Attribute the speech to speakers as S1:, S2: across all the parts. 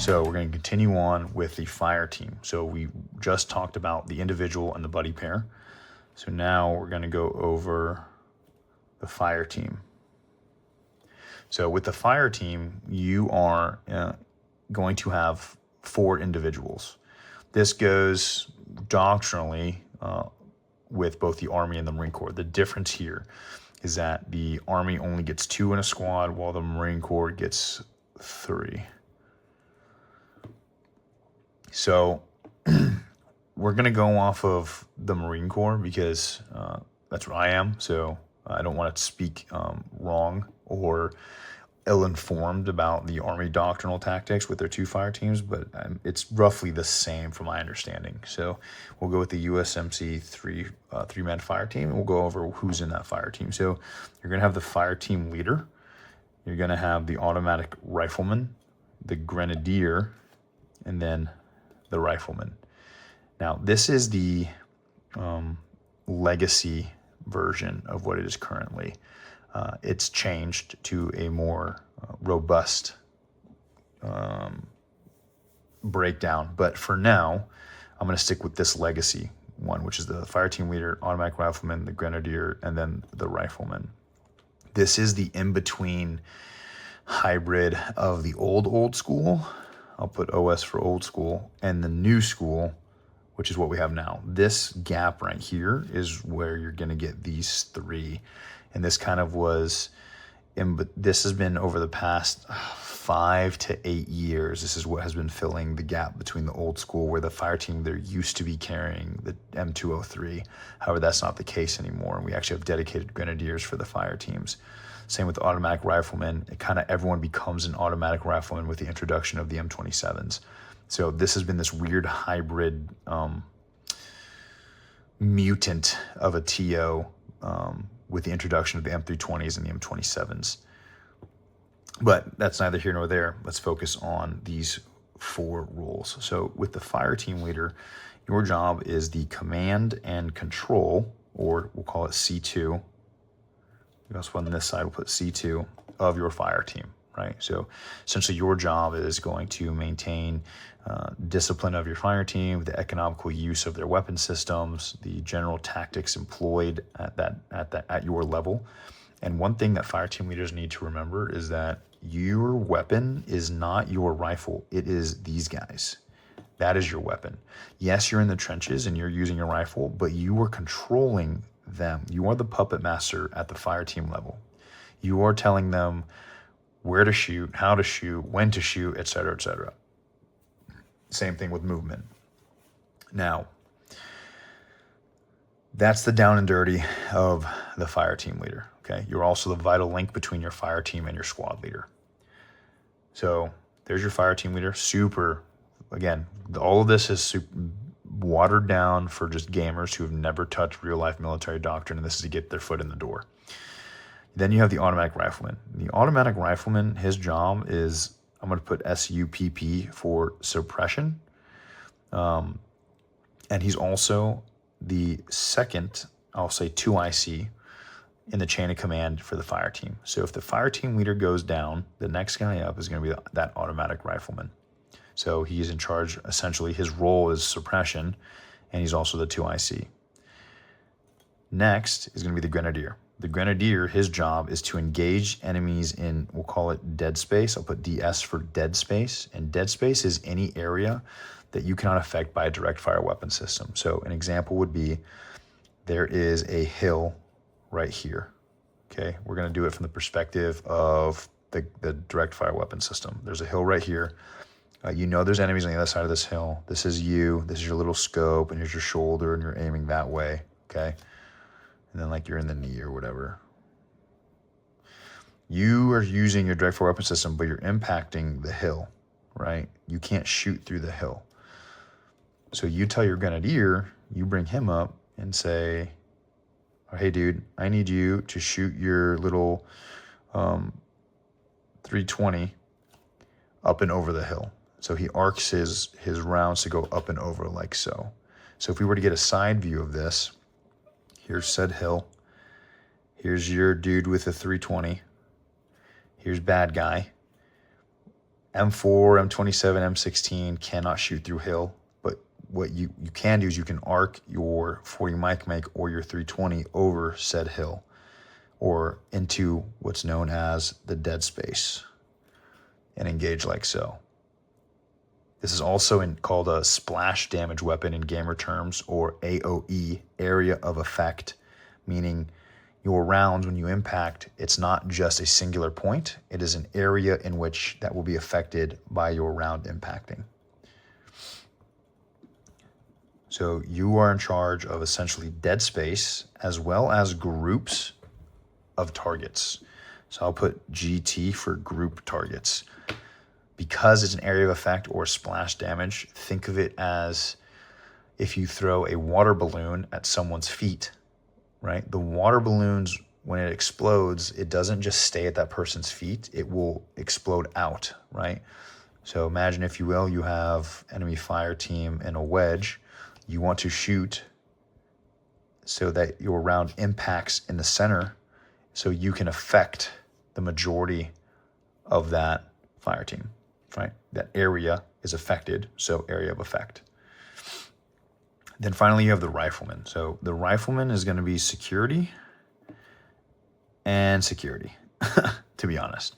S1: So we're going to continue on with the fire team. So we just talked about the individual and the buddy pair. So now we're going to go over the fire team. So with the fire team, you are going to have 4 individuals. This goes doctrinally with both the Army and the Marine Corps. The difference here is that the Army only gets 2 in a squad, while the Marine Corps gets 3. So we're going to go off of the Marine Corps because that's what I am. So I don't want to speak wrong or ill-informed about the Army doctrinal tactics with their 2 fire teams, but it's roughly the same from my understanding. So we'll go with the USMC three-man fire team, and we'll go over who's in that fire team. So you're going to have the fire team leader. You're going to have the automatic rifleman, the grenadier, and then the rifleman. Now, this is the legacy version of what it is currently. It's changed to a more robust breakdown. But for now, I'm going to stick with this legacy one, which is the fire team leader, automatic rifleman, the grenadier, and then the rifleman. This is the in-between hybrid of the old school. I'll put OS for old school, and the new school, which is what we have now. This gap right here is where you're going to get these 3. And this kind of was, this has been over the past 5 to 8 years. This is what has been filling the gap between the old school, where the fire team there used to be carrying the M203. However, that's not the case anymore. And we actually have dedicated grenadiers for the fire teams. Same with the automatic riflemen. It kind of everyone becomes an automatic rifleman with the introduction of the M27s. So this has been this weird hybrid mutant of a TO with the introduction of the M320s and the M27s. But that's neither here nor there. Let's focus on these 4 roles. So with the fire team leader, your job is the command and control, or we'll call it C2. Also on this side, we'll put C2 of your fire team, right? So essentially your job is going to maintain discipline of your fire team, the economical use of their weapon systems, the general tactics employed at your level. And one thing that fire team leaders need to remember is that your weapon is not your rifle. It is these guys. That is your weapon. Yes, you're in the trenches and you're using your rifle, but you are controlling them. You are the puppet master at the fire team level. You are telling them where to shoot, how to shoot, when to shoot, etc., etc. Same thing with movement. Now, that's the down and dirty of the fire team leader. Okay, you're also the vital link between your fire team and your squad leader. So there's your fire team leader. Super. Again, all of this is watered down for just gamers who have never touched real life military doctrine, and this is to get their foot in the door. Then you have the automatic rifleman. The automatic rifleman, his job is, I'm going to put SUPP for suppression. And he's also the second, I'll say 2IC in the chain of command for the fire team. So if the fire team leader goes down, the next guy up is going to be that automatic rifleman. So he's in charge, essentially his role is suppression, and he's also the 2IC. Next is going to be the grenadier. The grenadier, his job is to engage enemies in, we'll call it dead space. I'll put DS for dead space. And dead space is any area that you cannot affect by a direct fire weapon system. So an example would be, there is a hill right here. Okay, we're going to do it from the perspective of the direct fire weapon system. There's a hill right here. You know there's enemies on the other side of this hill. This is you. This is your little scope, and here's your shoulder, and you're aiming that way, okay? And then like you're in the knee or whatever. You are using your direct fire weapon system, but you're impacting the hill, right? You can't shoot through the hill. So you tell your grenadier, you bring him up and say, oh, hey, dude, I need you to shoot your little 320 up and over the hill. So he arcs his rounds to go up and over like so. So if we were to get a side view of this, here's said hill. Here's your dude with a 320. Here's bad guy. M4, M27, M16 cannot shoot through hill, but what you can do is you can arc your 40 mic make or your 320 over said hill or into what's known as the dead space and engage like so. This is also called a splash damage weapon in gamer terms, or AOE, area of effect, meaning your rounds, when you impact, it's not just a singular point, it is an area in which that will be affected by your round impacting. So you are in charge of essentially dead space as well as groups of targets. So I'll put GT for group targets. Because it's an area of effect or splash damage, think of it as if you throw a water balloon at someone's feet, right? The water balloons, when it explodes, it doesn't just stay at that person's feet, it will explode out, right? So imagine, if you will, you have enemy fire team in a wedge. You want to shoot so that your round impacts in the center so you can affect the majority of that fire team. Right? That area is affected, so area of effect. Then finally, you have the rifleman. So the rifleman is going to be security and security, to be honest.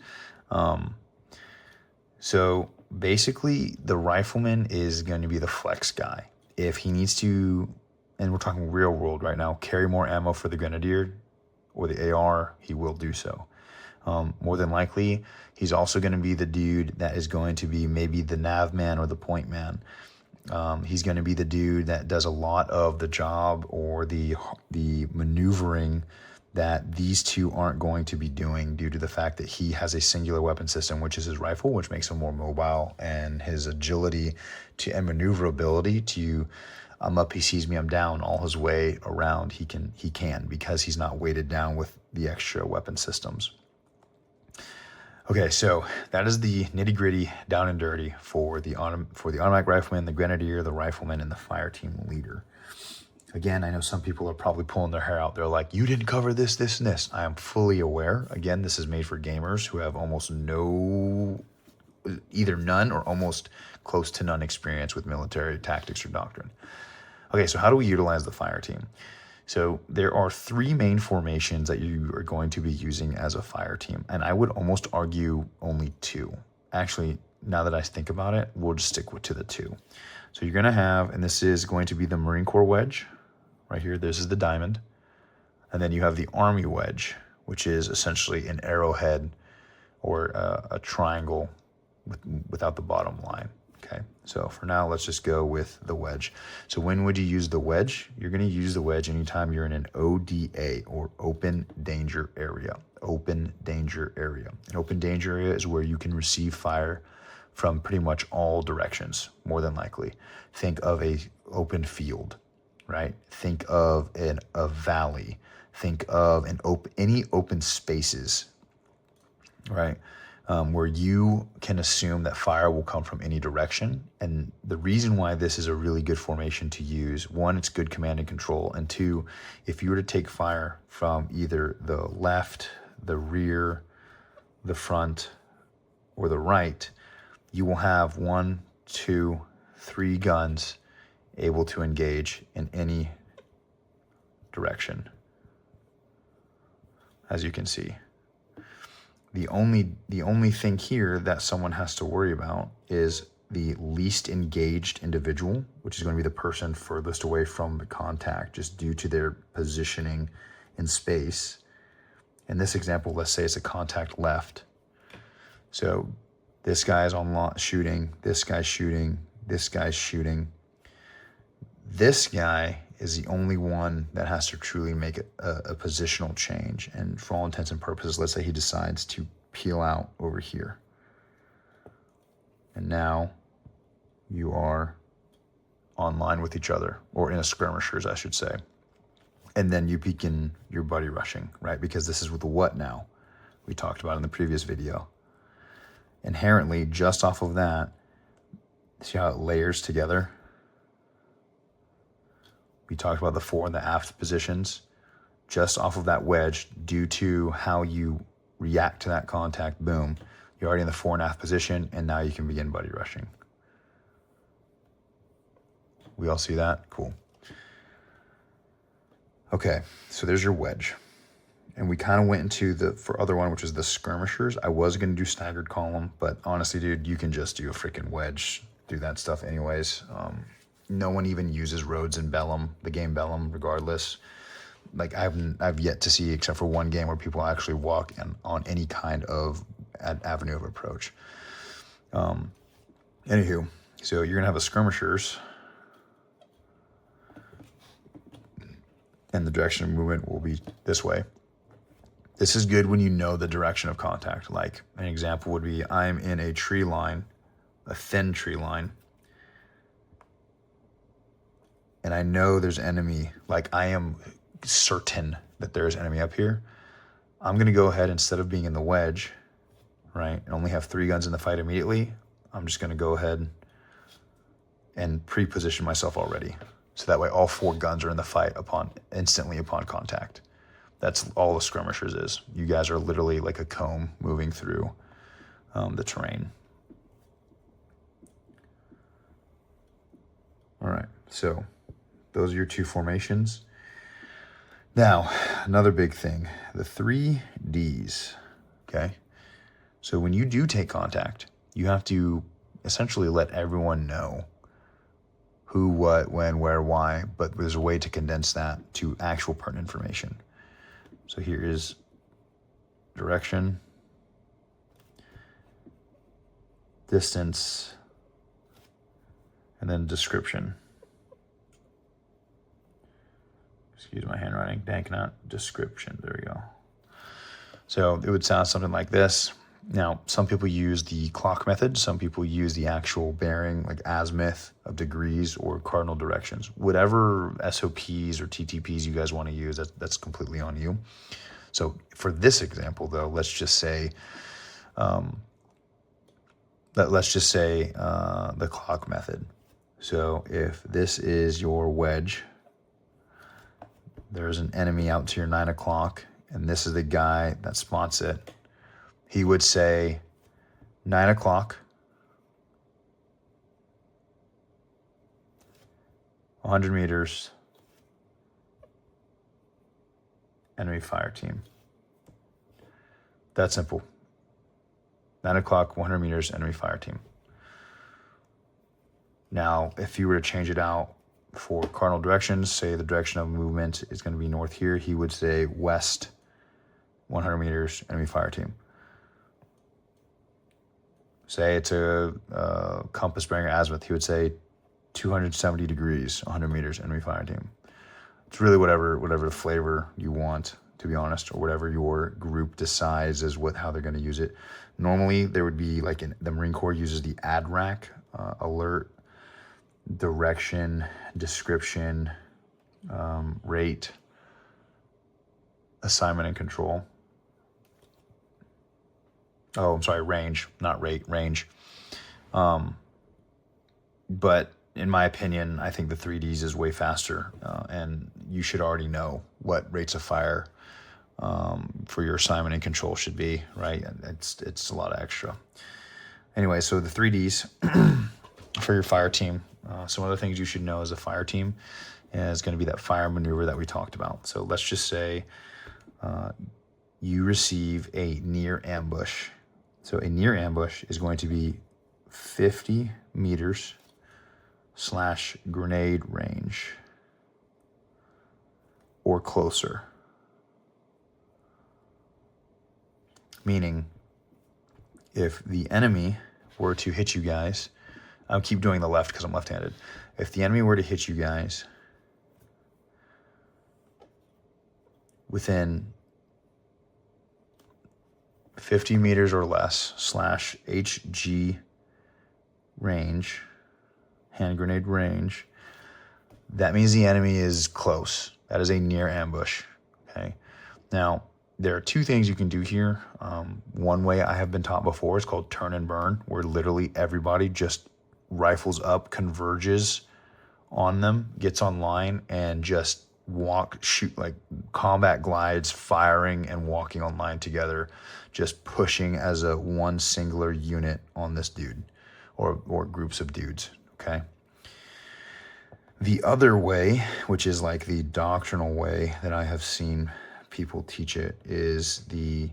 S1: So basically, the rifleman is going to be the flex guy. If he needs to, and we're talking real world right now, carry more ammo for the grenadier or the AR, he will do so. More than likely, he's also going to be the dude that is going to be maybe the nav man or the point man. He's going to be the dude that does a lot of the job or the maneuvering that these two aren't going to be doing, due to the fact that he has a singular weapon system, which is his rifle, which makes him more mobile, and his agility and maneuverability to up, he sees me, I'm down, all his way around, he can because he's not weighted down with the extra weapon systems. Okay, so that is the nitty gritty, down and dirty for the automatic rifleman, the grenadier, the rifleman, and the fire team leader. Again, I know some people are probably pulling their hair out. They're like, you didn't cover this, this, and this. I am fully aware. Again, this is made for gamers who have almost either none or almost close to none experience with military tactics or doctrine. Okay, so how do we utilize the fire team? So there are three main formations that you are going to be using as a fire team, and I would almost argue only two. Actually, now that I think about it, we'll just stick to the two. So you're going to have, and this is going to be the Marine Corps wedge right here. This is the diamond. And then you have the Army wedge, which is essentially an arrowhead or a triangle without the bottom line. Okay, so for now, let's just go with the wedge. So when would you use the wedge? You're going to use the wedge anytime you're in an ODA, or open danger area. Open danger area. An open danger area is where you can receive fire from pretty much all directions, more than likely. Think of a open field, right? Think of a valley. Think of any open spaces, right? Where you can assume that fire will come from any direction. And the reason why this is a really good formation to use, one, it's good command and control, and two, if you were to take fire from either the left, the rear, the front, or the right, you will have 1, 2, 3 guns able to engage in any direction, as you can see. The only thing here that someone has to worry about is the least engaged individual, which is going to be the person furthest away from the contact, just due to their positioning in space. In this example, let's say it's a contact left. So this guy's on shooting, this guy's shooting, this guy's shooting. This guy is the only one that has to truly make a positional change. And for all intents and purposes, let's say he decides to peel out over here. And now you are online with each other, or in a skirmishers, I should say. And then you begin your buddy rushing, right? Because this is with the what now we talked about in the previous video. Inherently, just off of that, see how it layers together? We talked about the fore and the aft positions. Just off of that wedge, due to how you react to that contact, boom, You're already in the fore and aft position, and now you can begin buddy rushing. We all see that? Cool. Okay, so there's your wedge. And we kind of went into the other one, which is the skirmishers. I was going to do staggered column, but honestly, dude, you can just do a freaking wedge, do that stuff anyways. No one even uses roads in Bellum, the game Bellum, regardless. Like I've yet to see, except for one game, where people actually walk on any kind of avenue of approach. Anywho, so you're gonna have a skirmishers, and the direction of movement will be this way. This is good when you know the direction of contact. Like an example would be, I'm in a tree line, a thin tree line, and I know there's enemy. Like I am certain that there's enemy up here. I'm gonna go ahead, instead of being in the wedge, right, and only have 3 guns in the fight immediately, I'm just gonna go ahead and pre-position myself already. So that way all 4 guns are in the fight instantly upon contact. That's all the skirmishers is. You guys are literally like a comb moving through the terrain. All right, so those are your 2 formations. Now, another big thing, the 3 Ds, okay? So when you do take contact, you have to essentially let everyone know who, what, when, where, why, but there's a way to condense that to actual pertinent information. So here is direction, distance, and then description. Excuse my handwriting, dank not, description, there we go. So it would sound something like this. Now, some people use the clock method. Some people use the actual bearing, like azimuth of degrees or cardinal directions. Whatever SOPs or TTPs you guys want to use, that's completely on you. So for this example, though, let's just say the clock method. So if this is your wedge, there's an enemy out to your 9 o'clock, and this is the guy that spots it. He would say 9 o'clock, 100 meters, enemy fire team. That's simple. 9 o'clock, 100 meters, enemy fire team. Now, if you were to change it out for cardinal directions, say the direction of movement is going to be north here, he would say west, 100 meters, enemy fire team. Say it's a compass bearing or azimuth, he would say 270 degrees, 100 meters, enemy fire team. It's really whatever the flavor you want, to be honest, or whatever your group decides is how they're going to use it. Normally, there would be, like, the Marine Corps uses the ADRAC, alert, direction, description, rate, assignment and control. Oh, I'm sorry, range, not rate, range. But in my opinion, I think the 3Ds is way faster, and you should already know what rates of fire for your assignment and control should be, right? It's a lot of extra. Anyway, so the 3Ds for your fire team. Some other things you should know as a fire team is going to be that fire maneuver that we talked about. So let's just say you receive a near ambush. So a near ambush is going to be 50 meters / grenade range or closer. Meaning, if the enemy were to hit you guys, I'll keep doing the left because I'm left-handed. If the enemy were to hit you guys within 50 meters or less / HG range, hand grenade range, that means the enemy is close. That is a near ambush, okay? Now, there are 2 things you can do here. One way I have been taught before is called turn and burn, where literally everybody just rifles up, converges on them, gets online, and just shoot like combat glides, firing and walking on line together, just pushing as a one singular unit on this dude or groups of dudes, okay? The other way, which is like the doctrinal way that I have seen people teach it, is the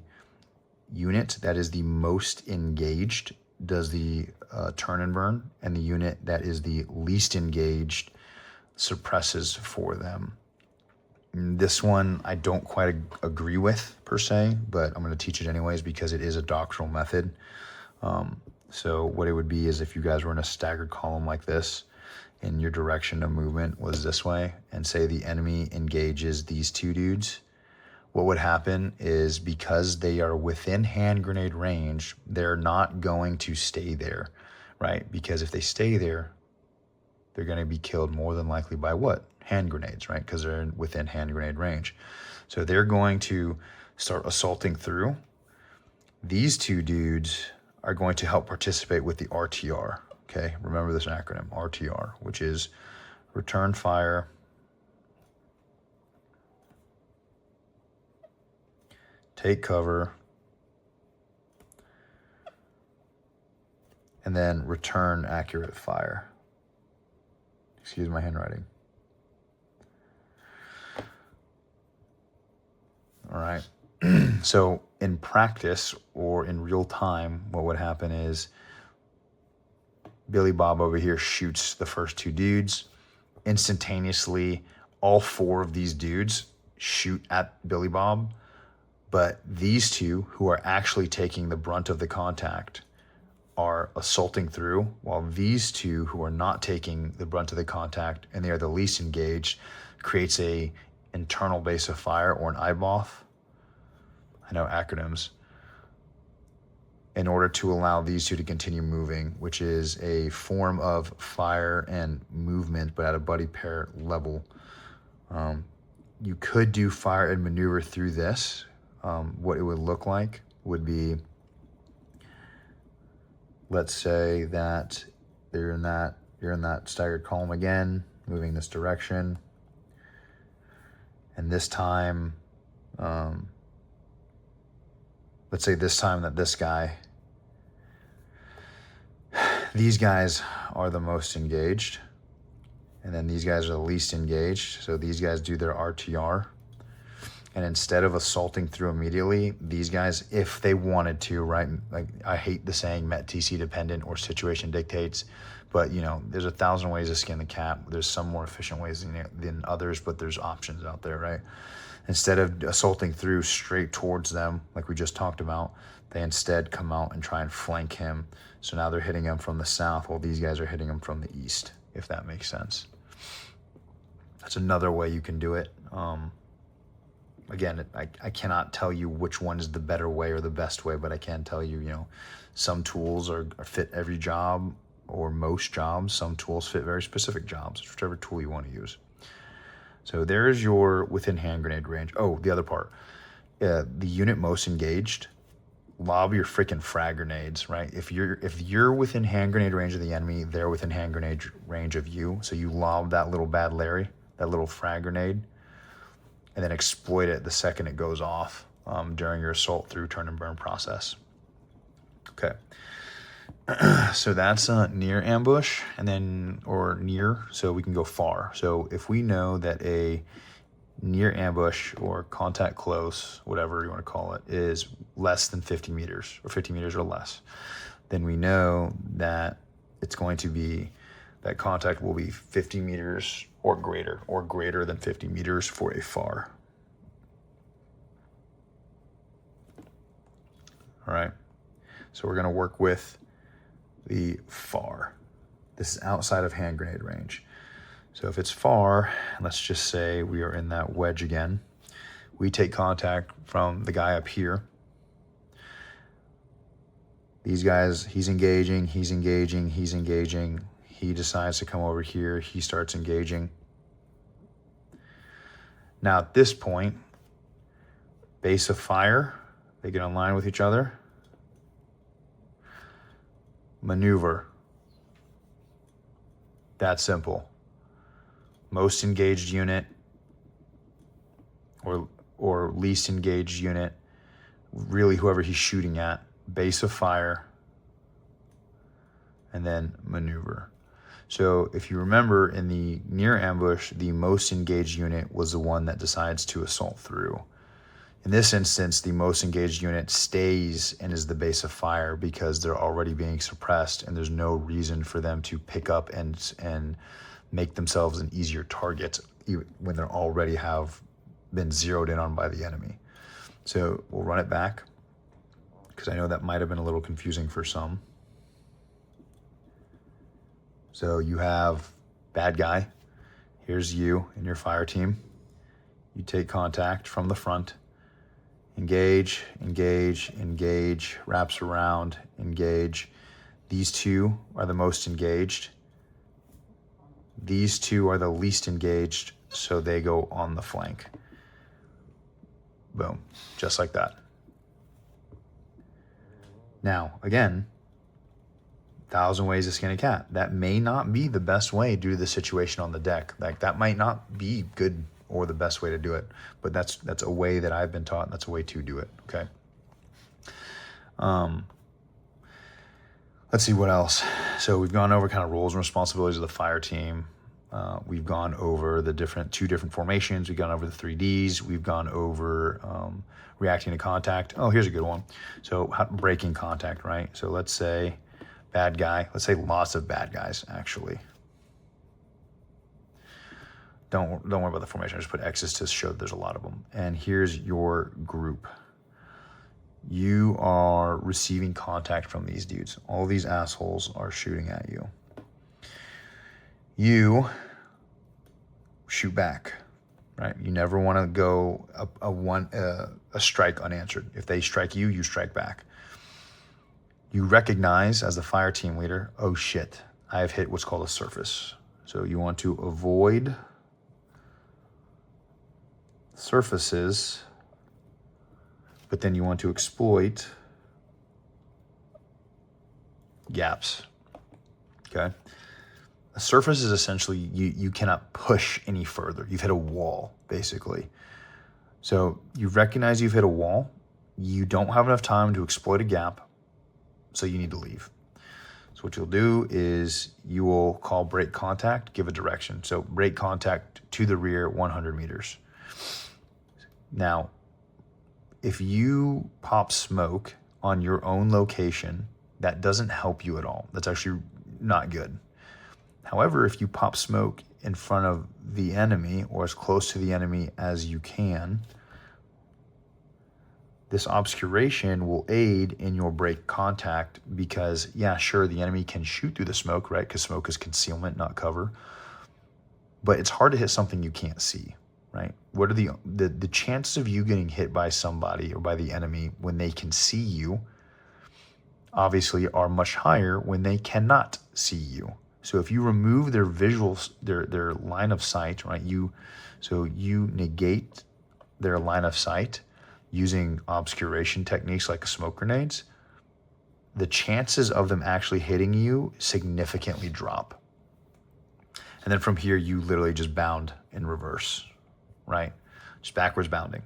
S1: unit that is the most engaged does the turn and burn, and the unit that is the least engaged suppresses for them. This one I don't quite agree with per se, but I'm going to teach it anyways because it is a doctrinal method. So what it would be is if you guys were in a staggered column like this, and your direction of movement was this way, and say the enemy engages these two dudes, what would happen is because they are within hand grenade range, they're not going to stay there, right? Because if they stay there, they're going to be killed more than likely by what? Hand grenades, right? Because they're within hand grenade range. So they're going to start assaulting through. These two dudes are going to help participate with the RTR, okay? Remember this acronym, RTR, which is return fire, take cover, and then return accurate fire. Excuse my handwriting. All right. So in practice or in real time, what would happen is Billy Bob over here shoots the first two dudes. Instantaneously, all four of these dudes shoot at Billy Bob, but these two who are actually taking the brunt of the contact are assaulting through, while these two who are not taking the brunt of the contact and they are the least engaged creates a internal base of fire, or an IBOF. I know acronyms. In order to allow these two to continue moving, which is a form of fire and movement, but at a buddy pair level. You could do fire and maneuver through this. What it would look like would be, let's say that you're in that staggered column again, moving this direction. And this time, let's say this time that these guys are the most engaged, and then these guys are the least engaged. So these guys do their RTR. And instead of assaulting through immediately, these guys, if they wanted to, right? Like, I hate the saying Met TC dependent or situation dictates, but you know, there's 1,000 ways to skin the cat. There's some more efficient ways than others, but there's options out there, right? Instead of assaulting through straight towards them, like we just talked about, they instead come out and try and flank him. So now they're hitting him from the south while these guys are hitting him from the east, if that makes sense. That's another way you can do it. Again, I cannot tell you which one is the better way or the best way, but I can tell you, you know, some tools are fit every job or most jobs. Some tools fit very specific jobs, whichever tool you want to use. So there is your within hand grenade range. Oh, the other part, the unit most engaged, lob your freaking frag grenades, right? If you're within hand grenade range of the enemy, they're within hand grenade range of you. So you lob that little bad Larry, that little frag grenade, and then exploit it the second it goes off during your assault through turn and burn process. Okay. So that's near ambush, and then, or near, so we can go far. So if we know that a near ambush or contact close, whatever you want to call it, is less than 50 meters or 50 meters or less, then we know that it's going to be, that contact will be 50 meters or greater than 50 meters for a far. All right. So we're going to work with the far. This is outside of hand grenade range. So if it's far, let's just say we are in that wedge again. We take contact from the guy up here. These guys, he's engaging. He decides to come over here. He starts engaging. Now at this point, base of fire, they get in line with each other. Maneuver. That simple. Most engaged unit or least engaged unit, really whoever he's shooting at, base of fire, and then maneuver. So if you remember, in the near ambush, the most engaged unit was the one that decides to assault through. In this instance, the most engaged unit stays and is the base of fire because they're already being suppressed and there's no reason for them to pick up and make themselves an easier target when they already have been zeroed in on by the enemy. So we'll run it back because I know that might have been a little confusing for some. So you have bad guy. Here's you and your fire team. You take contact from the front. Engage, engage, engage, wraps around, engage. These two are the most engaged. These two are the least engaged, so they go on the flank. Boom, just like that. Now, again, 1,000 ways to skin a cat. That may not be the best way due to the situation on the deck. Like, that might not be good or the best way to do it, but that's a way that I've been taught, and that's a way to do it, okay? Let's see what else. So we've gone over kind of roles and responsibilities of the fire team. We've gone over the two different formations. We've gone over the 3Ds. We've gone over reacting to contact. Oh, here's a good one. So breaking contact, right? So let's say bad guy. Let's say lots of bad guys, actually. Don't worry about the formation. I just put X's to show that there's a lot of them. And here's your group. You are receiving contact from these dudes. All these assholes are shooting at you. You shoot back, right? You never want to go a strike unanswered. If they strike you, you strike back. You recognize as the fire team leader, oh shit, I have hit what's called a surface. So you want to avoid surfaces, but then you want to exploit gaps, okay? A surface is essentially you cannot push any further. You've hit a wall, basically. So you recognize you've hit a wall. You don't have enough time to exploit a gap, so you need to leave. So what you'll do is you will call break contact, give a direction. So break contact to the rear 100 meters. Now, if you pop smoke on your own location, that doesn't help you at all. That's actually not good. However, if you pop smoke in front of the enemy or as close to the enemy as you can, this obscuration will aid in your break contact because, yeah, sure, the enemy can shoot through the smoke, right? Because smoke is concealment, not cover. But it's hard to hit something you can't see, right? What are the chances of you getting hit by somebody or by the enemy when they can see you, obviously, are much higher when they cannot see you. So if you remove their visuals, their line of sight, right? You negate their line of sight using obscuration techniques like smoke grenades, the chances of them actually hitting you significantly drop. And then from here, you literally just bound in reverse, right? Just backwards bounding.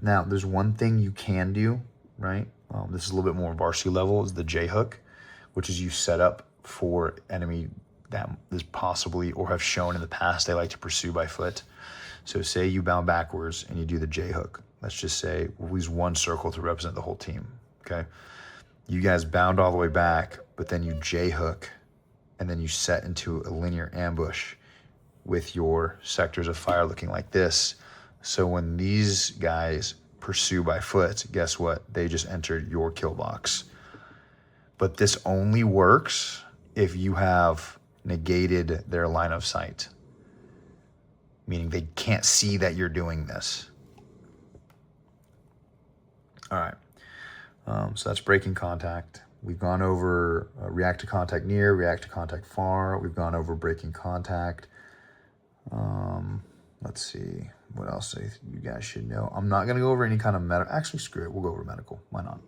S1: Now, there's one thing you can do, right? This is a little bit more varsity level, is the J-hook, which is you set up for enemy that is possibly or have shown in the past they like to pursue by foot. So say you bound backwards and you do the J-hook. Let's just say we'll use one circle to represent the whole team, okay? You guys bound all the way back, but then you J-hook, and then you set into a linear ambush with your sectors of fire looking like this. So when these guys pursue by foot, guess what? They just entered your kill box. But this only works if you have negated their line of sight, meaning they can't see that you're doing this. All right, so that's breaking contact. We've gone over react to contact near, react to contact far. We've gone over breaking contact. Let's see, what else you guys should know. I'm not gonna go over any kind of medical. Actually, screw it, we'll go over medical, why not?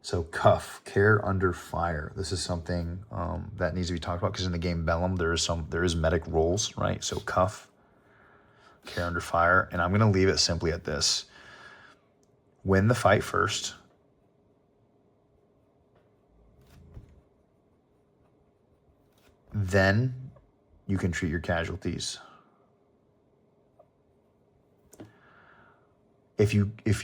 S1: So cuff, care under fire. This is something that needs to be talked about because in the game Bellum, there is medic roles, right? So cuff, care under fire, and I'm going to leave it simply at this. Win the fight first. Then you can treat your casualties. If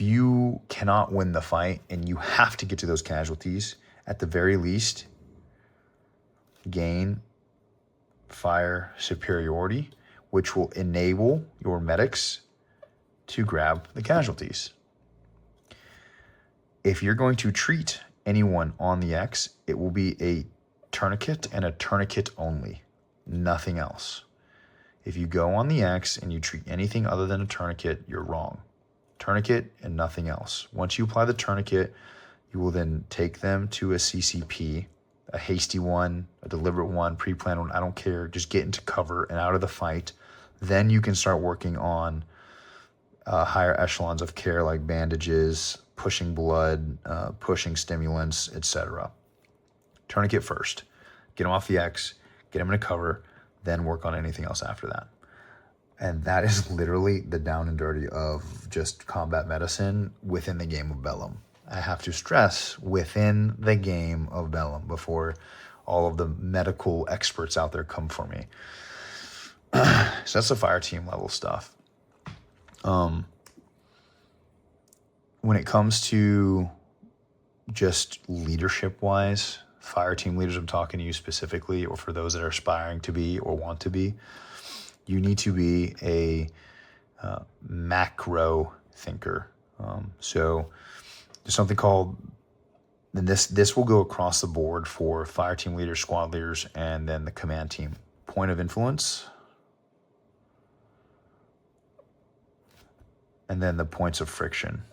S1: you cannot win the fight and you have to get to those casualties, at the very least, gain fire superiority, which will enable your medics to grab the casualties. If you're going to treat anyone on the X, it will be a tourniquet and a tourniquet only, nothing else. If you go on the X and you treat anything other than a tourniquet, you're wrong. Tourniquet and nothing else. Once you apply the tourniquet, you will then take them to a CCP, a hasty one, a deliberate one, pre-planned one, I don't care. Just get into cover and out of the fight. Then you can start working on higher echelons of care like bandages, pushing blood, pushing stimulants, etc. Tourniquet first. Get them off the X, get them into cover, then work on anything else after that. And that is literally the down and dirty of just combat medicine within the game of Bellum. I have to stress within the game of Bellum before all of the medical experts out there come for me. So that's the Fireteam level stuff. When it comes to just leadership-wise, Fireteam leaders, I'm talking to you specifically, or for those that are aspiring to be or want to be, you need to be a macro thinker. So there's something called, and this will go across the board for Fireteam leaders, squad leaders, and then the command team. Point of influence, and then the points of friction.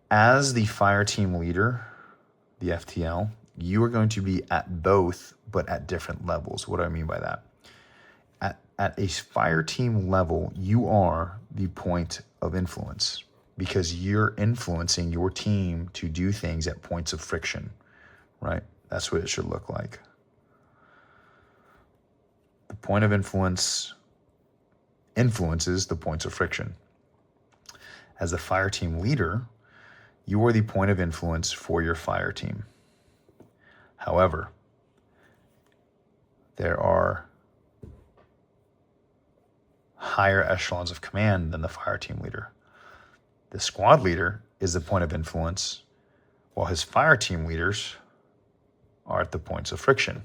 S1: As the Fireteam leader, the FTL, you are going to be at both, but at different levels. What do I mean by that? At a Fireteam level, you are the point of influence because you're influencing your team to do things at points of friction, right? That's what it should look like. The point of influence influences the points of friction. As the Fireteam leader, you are the point of influence for your Fireteam. However, there are higher echelons of command than the Fireteam leader. The squad leader is the point of influence, while his Fireteam leaders are at the points of friction.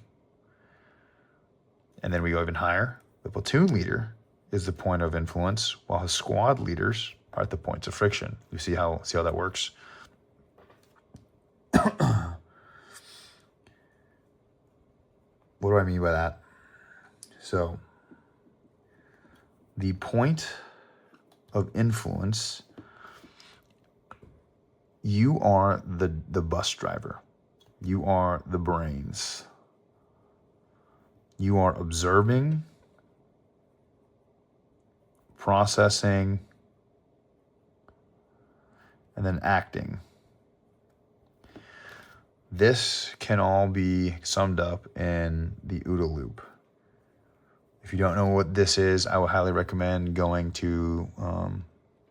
S1: And then we go even higher. The platoon leader is the point of influence, while his squad leaders are at the points of friction. You see how that works? What do I mean by that? So the point of influence, you are the bus driver. You are the brains. You are observing, processing, and then acting. This can all be summed up in the OODA loop. If you don't know what this is, I would highly recommend going to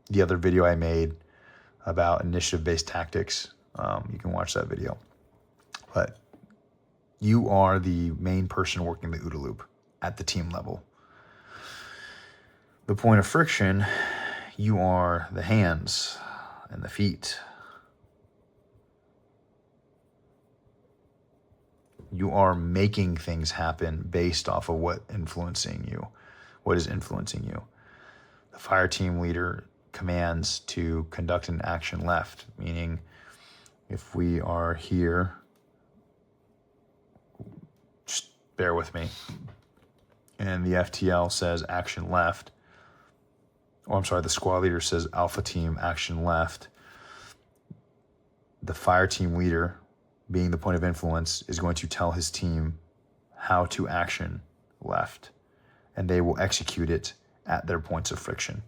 S1: the other video I made about initiative-based tactics. You can watch that video. But you are the main person working the OODA loop at the team level. The point of friction, you are the hands and the feet. You are making things happen based off of what is influencing you. The Fireteam leader commands to conduct an action left, meaning if we are here, just bear with me, and the FTL says action left, the squad leader says Alpha Team action left, the Fireteam leader, being the point of influence, is going to tell his team how to action left, and they will execute it at their points of friction.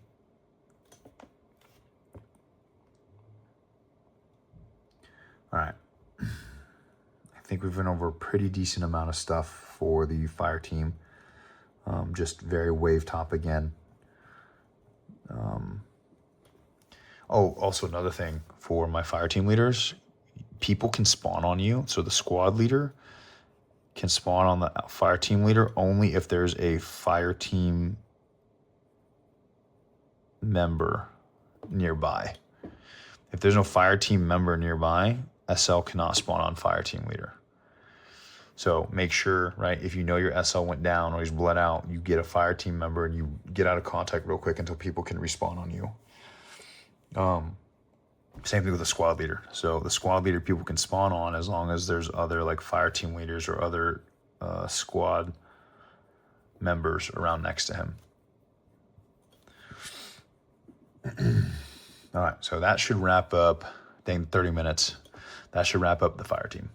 S1: All right. I think we've been over a pretty decent amount of stuff for the Fireteam. Just very wave top again. Oh, also another thing for my fire team leaders, people can spawn on you. So the squad leader can spawn on the fire team leader only if there's a fire team member nearby. If there's no fire team member nearby, SL cannot spawn on fire team leader. So make sure, right, if you know your SL went down or he's bled out, you get a fire team member and you get out of contact real quick until people can respawn on you. Same thing with the squad leader. So the squad leader people can spawn on as long as there's other like fire team leaders or other squad members around next to him. All right, so that should wrap up, I think 30 minutes. That should wrap up the fire team.